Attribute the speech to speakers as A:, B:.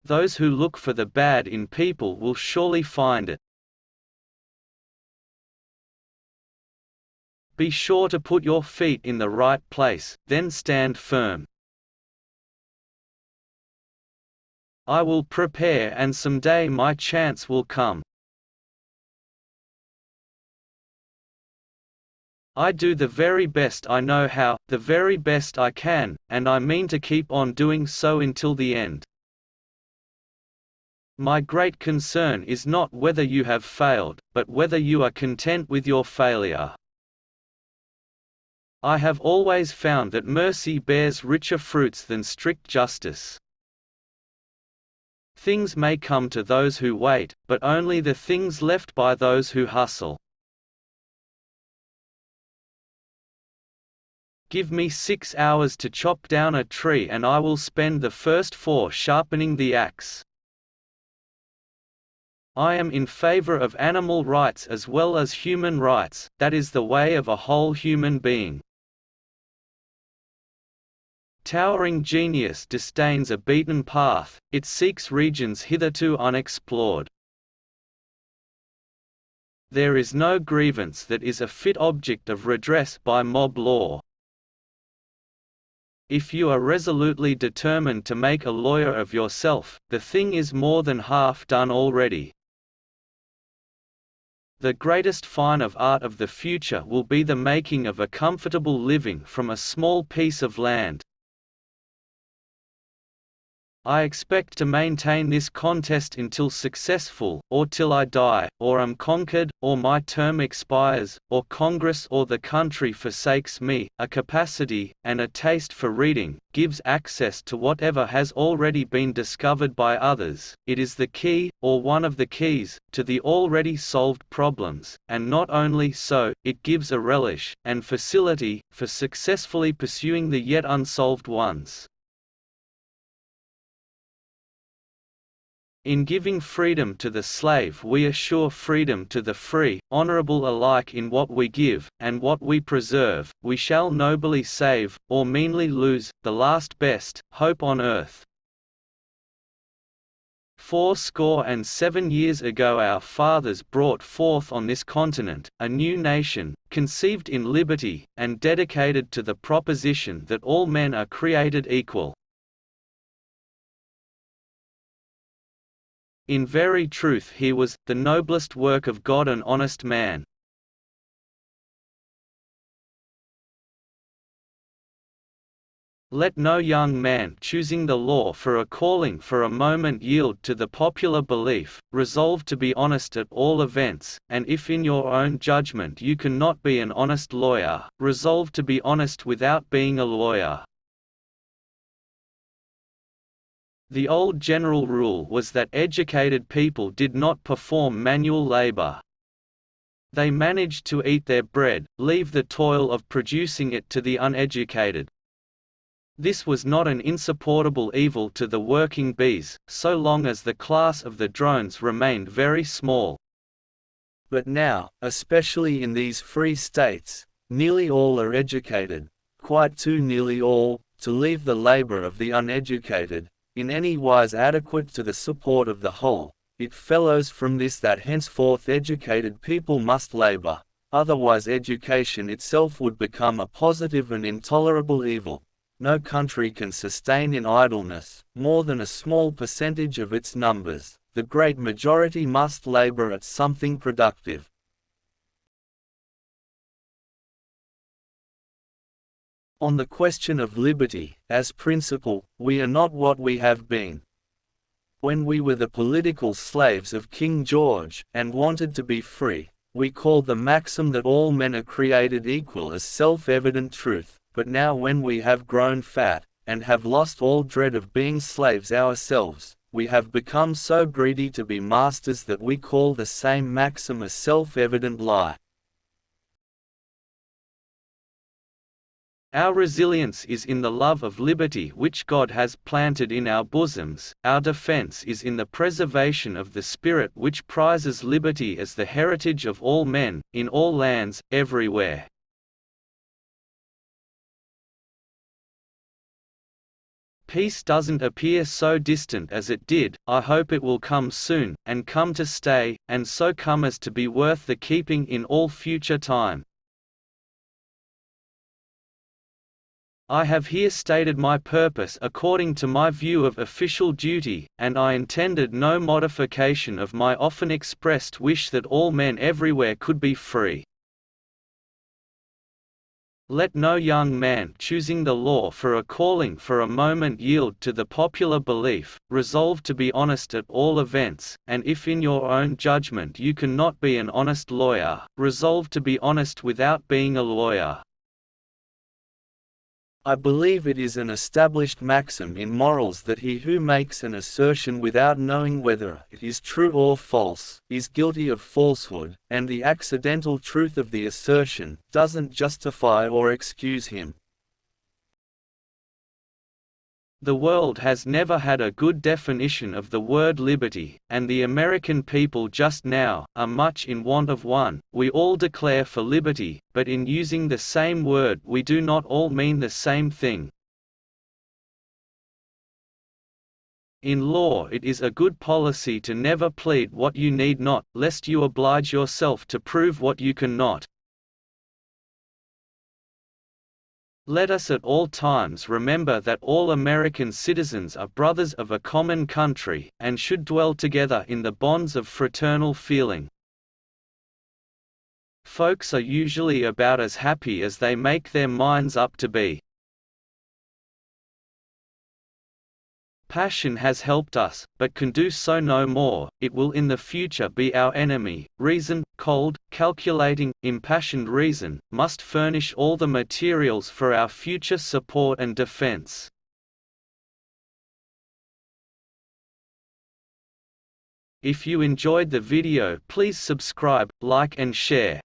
A: Those who look for the bad in people will surely find it. Be sure to put your feet in the right place, then stand firm. I will prepare, and someday my chance will come. I do the very best I know how, the very best I can, and I mean to keep on doing so until the end. My great concern is not whether you have failed, but whether you are content with your failure. I have always found that mercy bears richer fruits than strict justice. Things may come to those who wait, but only the things left by those who hustle. Give me 6 hours to chop down a tree and I will spend the first 4 sharpening the axe. I am in favor of animal rights as well as human rights, that is the way of a whole human being. Towering genius disdains a beaten path, it seeks regions hitherto unexplored. There is no grievance that is a fit object of redress by mob law. If you are resolutely determined to make a lawyer of yourself, the thing is more than half done already. The greatest fine of art of the future will be the making of a comfortable living from a small piece of land. I expect to maintain this contest until successful, or till I die, or am conquered, or my term expires, or Congress or the country forsakes me. A capacity, and a taste for reading, gives access to whatever has already been discovered by others. It is the key, or one of the keys, to the already solved problems, and not only so, it gives a relish, and facility, for successfully pursuing the yet unsolved ones. In giving freedom to the slave we assure freedom to the free, honorable alike in what we give, and what we preserve, we shall nobly save, or meanly lose, the last best hope on earth. 77 years ago our fathers brought forth on this continent, a new nation, conceived in liberty, and dedicated to the proposition that all men are created equal. In very truth he was, the noblest work of God, an honest man. Let no young man choosing the law for a calling for a moment yield to the popular belief, resolve to be honest at all events, and if in your own judgment you cannot be an honest lawyer, resolve to be honest without being a lawyer. The old general rule was that educated people did not perform manual labor. They managed to eat their bread, leave the toil of producing it to the uneducated. This was not an insupportable evil to the working bees, so long as the class of the drones remained very small. But now, especially in these free states, nearly all are educated, quite too nearly all, to leave the labor of the uneducated in any wise adequate to the support of the whole. It follows from this that henceforth educated people must labor, otherwise education itself would become a positive and intolerable evil. No country can sustain in idleness more than a small percentage of its numbers. The great majority must labor at something productive. On the question of liberty, as principle, we are not what we have been. When we were the political slaves of King George, and wanted to be free, we called the maxim that all men are created equal a self-evident truth, but now when we have grown fat, and have lost all dread of being slaves ourselves, we have become so greedy to be masters that we call the same maxim a self-evident lie. Our resilience is in the love of liberty which God has planted in our bosoms, our defense is in the preservation of the spirit which prizes liberty as the heritage of all men, in all lands, everywhere. Peace doesn't appear so distant as it did. I hope it will come soon, and come to stay, and so come as to be worth the keeping in all future time. I have here stated my purpose according to my view of official duty, and I intended no modification of my often expressed wish that all men everywhere could be free. Let no young man choosing the law for a calling for a moment yield to the popular belief, resolve to be honest at all events, and if in your own judgment you cannot be an honest lawyer, resolve to be honest without being a lawyer. I believe it is an established maxim in morals that he who makes an assertion without knowing whether it is true or false, is guilty of falsehood, and the accidental truth of the assertion doesn't justify or excuse him. The world has never had a good definition of the word liberty, and the American people just now are much in want of one. We all declare for liberty, but in using the same word we do not all mean the same thing. In law it is a good policy to never plead what you need not, lest you oblige yourself to prove what you cannot. Let us at all times remember that all American citizens are brothers of a common country, and should dwell together in the bonds of fraternal feeling. Folks are usually about as happy as they make their minds up to be. Passion has helped us, but can do so no more. It will in the future be our enemy. Reason, cold, calculating, impassioned reason, must furnish all the materials for our future support and defense. If you enjoyed the video, please subscribe, like and share.